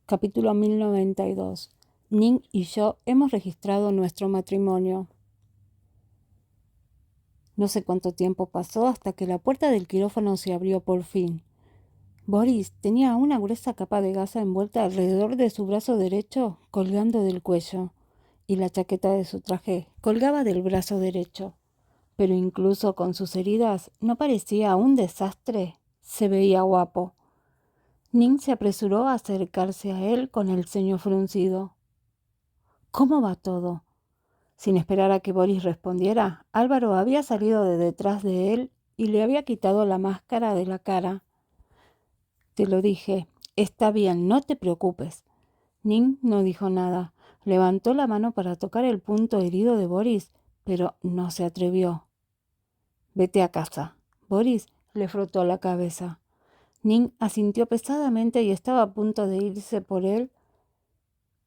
Capítulo 1092. Ning y yo hemos registrado nuestro matrimonio. No sé cuánto tiempo pasó hasta que la puerta del quirófano se abrió por fin. Boris tenía una gruesa capa de gasa envuelta alrededor de su brazo derecho, colgando del cuello, y la chaqueta de su traje colgaba del brazo derecho. Pero incluso con sus heridas no parecía un desastre. Se veía guapo. Ning se apresuró a acercarse a él con el ceño fruncido. ¿Cómo va todo? Sin esperar a que Boris respondiera, Álvaro había salido de detrás de él y le había quitado la máscara de la cara. Te lo dije, está bien, no te preocupes. Ning no dijo nada. Levantó la mano para tocar el punto herido de Boris, pero no se atrevió. Vete a casa. Boris le frotó la cabeza. Ning asintió pesadamente y estaba a punto de irse por él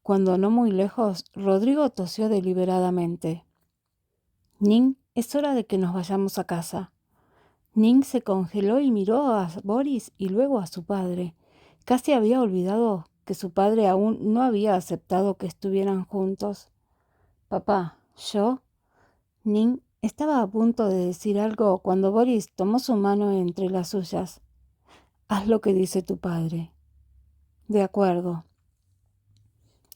cuando no muy lejos, Rodrigo tosió deliberadamente. Ning, es hora de que nos vayamos a casa. Ning se congeló y miró a Boris y luego a su padre. Casi había olvidado que su padre aún no había aceptado que estuvieran juntos. Papá, ¿yo? Ning estaba a punto de decir algo cuando Boris tomó su mano entre las suyas. Haz lo que dice tu padre. De acuerdo.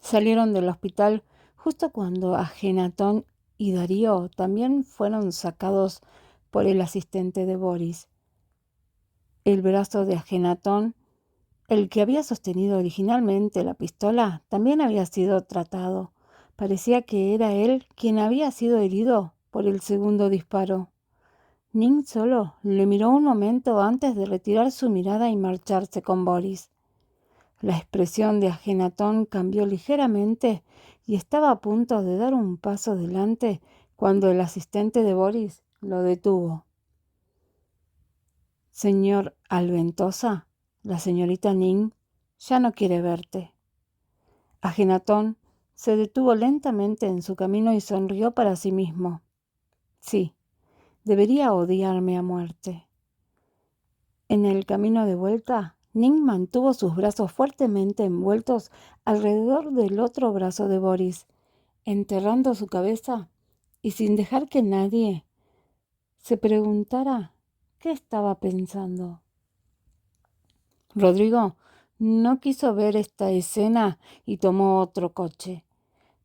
Salieron del hospital justo cuando Ajenatón y Darío también fueron sacados por el asistente de Boris. El brazo de Ajenatón, el que había sostenido originalmente la pistola, también había sido tratado. Parecía que era él quien había sido herido por el segundo disparo. Ning solo le miró un momento antes de retirar su mirada y marcharse con Boris. La expresión de Ajenatón cambió ligeramente y estaba a punto de dar un paso delante cuando el asistente de Boris lo detuvo. Señor Alventosa, la señorita Ning ya no quiere verte. Ajenatón se detuvo lentamente en su camino y sonrió para sí mismo. Sí, debería odiarme a muerte. En el camino de vuelta, Ning mantuvo sus brazos fuertemente envueltos alrededor del otro brazo de Boris, enterrando su cabeza y sin dejar que nadie se preguntara qué estaba pensando. Rodrigo no quiso ver esta escena y tomó otro coche.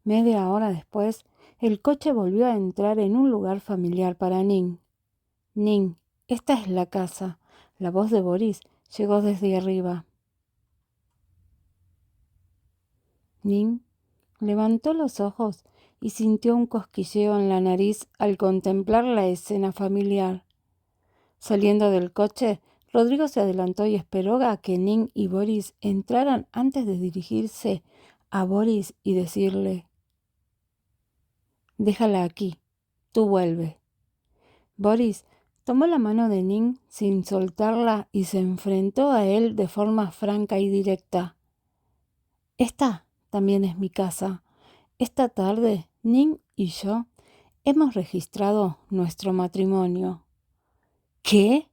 Media hora después, el coche volvió a entrar en un lugar familiar para Ning. Ning, esta es la casa. La voz de Boris llegó desde arriba. Ning levantó los ojos y sintió un cosquilleo en la nariz al contemplar la escena familiar. Saliendo del coche, Rodrigo se adelantó y esperó a que Ning y Boris entraran antes de dirigirse a Boris y decirle: «Déjala aquí, tú vuelve». Boris tomó la mano de Ning sin soltarla y se enfrentó a él de forma franca y directa. «Esta también es mi casa. Esta tarde, Ning y yo hemos registrado nuestro matrimonio». «¿Qué?»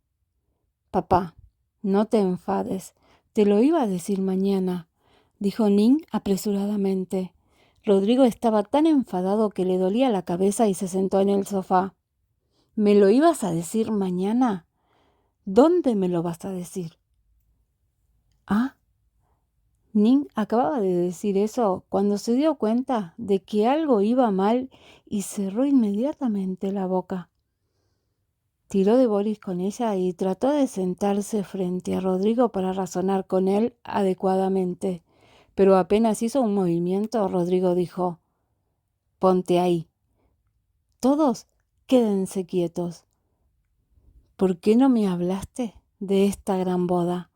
«Papá, no te enfades. Te lo iba a decir mañana», dijo Ning apresuradamente. Rodrigo estaba tan enfadado que le dolía la cabeza y se sentó en el sofá. «¿Me lo ibas a decir mañana? ¿Dónde me lo vas a decir?» «¿Ah?» Ning acababa de decir eso cuando se dio cuenta de que algo iba mal y cerró inmediatamente la boca. Tiró de Boris con ella y trató de sentarse frente a Rodrigo para razonar con él adecuadamente. Pero apenas hizo un movimiento, Rodrigo dijo: «Ponte ahí. Todos quédense quietos. ¿Por qué no me hablaste de esta gran boda?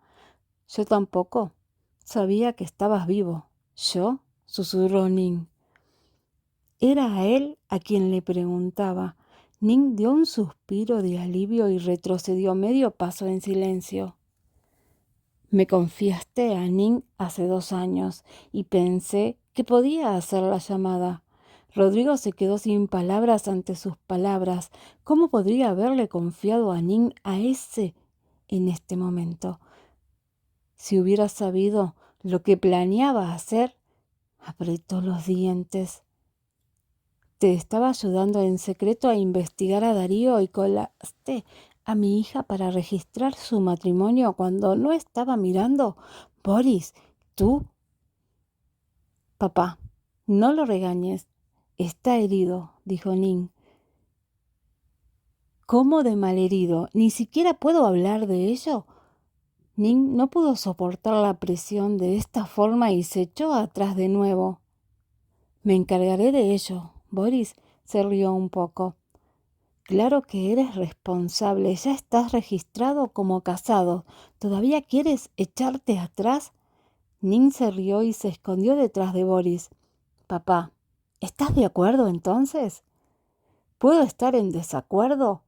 Yo tampoco sabía que estabas vivo». «¿Yo?», susurró Ning. Era a él a quien le preguntaba. Ning dio un suspiro de alivio y retrocedió medio paso en silencio. «Me confiaste a Ning hace 2 años y pensé que podía hacer la llamada». Rodrigo se quedó sin palabras ante sus palabras. ¿Cómo podría haberle confiado a Ning a ese en este momento? Si hubiera sabido lo que planeaba hacer, apretó los dientes. Te estaba ayudando en secreto a investigar a Darío y colaste a mi hija para registrar su matrimonio cuando no estaba mirando. Boris, tú, papá, no lo regañes. Está herido, dijo Ning. ¿Cómo de malherido? ¿Ni siquiera puedo hablar de ello? Ning no pudo soportar la presión de esta forma y se echó atrás de nuevo. Me encargaré de ello. Boris se rió un poco. Claro que eres responsable. Ya estás registrado como casado. ¿Todavía quieres echarte atrás? Ning se rió y se escondió detrás de Boris. Papá, ¿estás de acuerdo entonces? ¿Puedo estar en desacuerdo?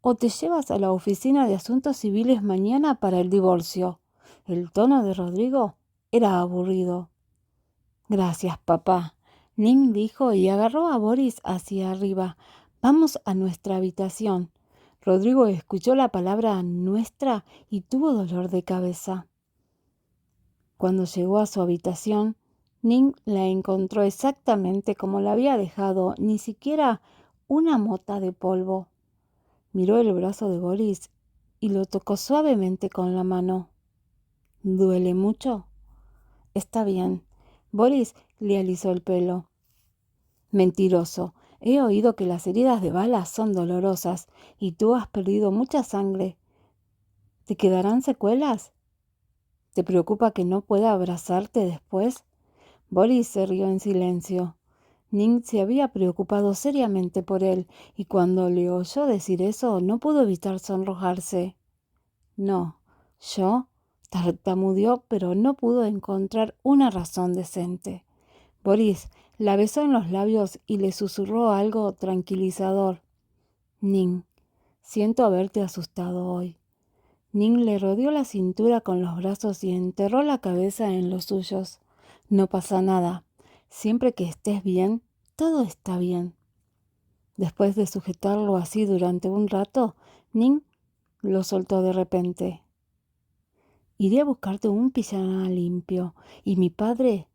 ¿O te llevas a la oficina de asuntos civiles mañana para el divorcio? El tono de Rodrigo era aburrido. Gracias, papá, Ning dijo y agarró a Boris hacia arriba. Vamos a nuestra habitación. Rodrigo escuchó la palabra nuestra y tuvo dolor de cabeza. Cuando llegó a su habitación, Ning la encontró exactamente como la había dejado, ni siquiera una mota de polvo. Miró el brazo de Boris y lo tocó suavemente con la mano. ¿Duele mucho? Está bien. Boris le alisó el pelo. Mentiroso. He oído que las heridas de bala son dolorosas y tú has perdido mucha sangre. ¿Te quedarán secuelas? ¿Te preocupa que no pueda abrazarte después? Boris se rió en silencio. Ning se había preocupado seriamente por él, y cuando le oyó decir eso no pudo evitar sonrojarse. No, yo, tartamudeó, pero no pudo encontrar una razón decente. Boris la besó en los labios y le susurró algo tranquilizador. Ning, siento haberte asustado hoy. Ning le rodeó la cintura con los brazos y enterró la cabeza en los suyos. No pasa nada. Siempre que estés bien, todo está bien. Después de sujetarlo así durante un rato, Ning lo soltó de repente. Iré a buscarte un pijama limpio, y mi padre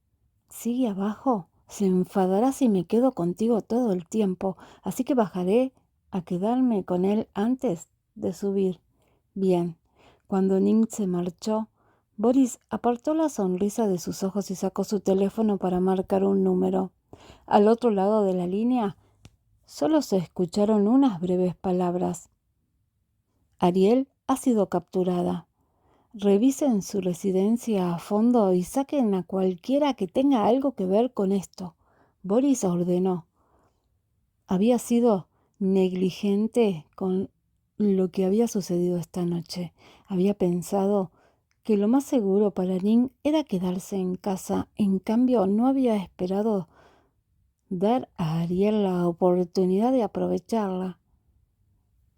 sigue abajo. Se enfadará si me quedo contigo todo el tiempo, así que bajaré a quedarme con él antes de subir. Bien. Cuando Ning se marchó, Boris apartó la sonrisa de sus ojos y sacó su teléfono para marcar un número. Al otro lado de la línea, solo se escucharon unas breves palabras. Ariel ha sido capturada. Revisen su residencia a fondo y saquen a cualquiera que tenga algo que ver con esto. Boris ordenó. Había sido negligente con lo que había sucedido esta noche. Había pensado que lo más seguro para Ning era quedarse en casa. En cambio, no había esperado dar a Ariel la oportunidad de aprovecharla.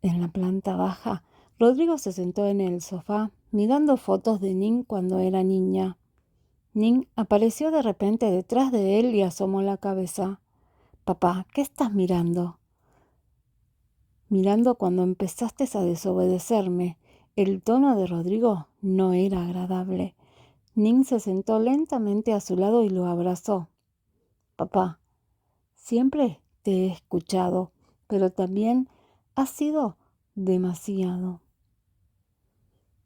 En la planta baja, Rodrigo se sentó en el sofá, mirando fotos de Ning cuando era niña. Ning apareció de repente detrás de él y asomó la cabeza. «Papá, ¿qué estás mirando?» «Mirando cuando empezaste a desobedecerme». El tono de Rodrigo no era agradable. Ning se sentó lentamente a su lado y lo abrazó. «Papá, siempre te he escuchado, pero también has sido demasiado.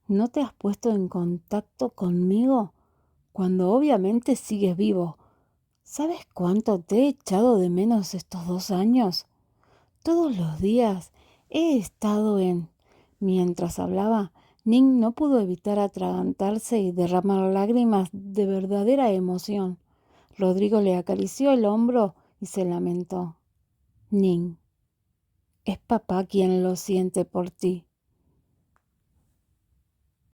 ¿No te has puesto en contacto conmigo cuando obviamente sigues vivo? ¿Sabes cuánto te he echado de menos estos 2 años? Todos los días he estado en...» Mientras hablaba, Ning no pudo evitar atragantarse y derramar lágrimas de verdadera emoción. Rodrigo le acarició el hombro y se lamentó. «Ning, es papá quien lo siente por ti».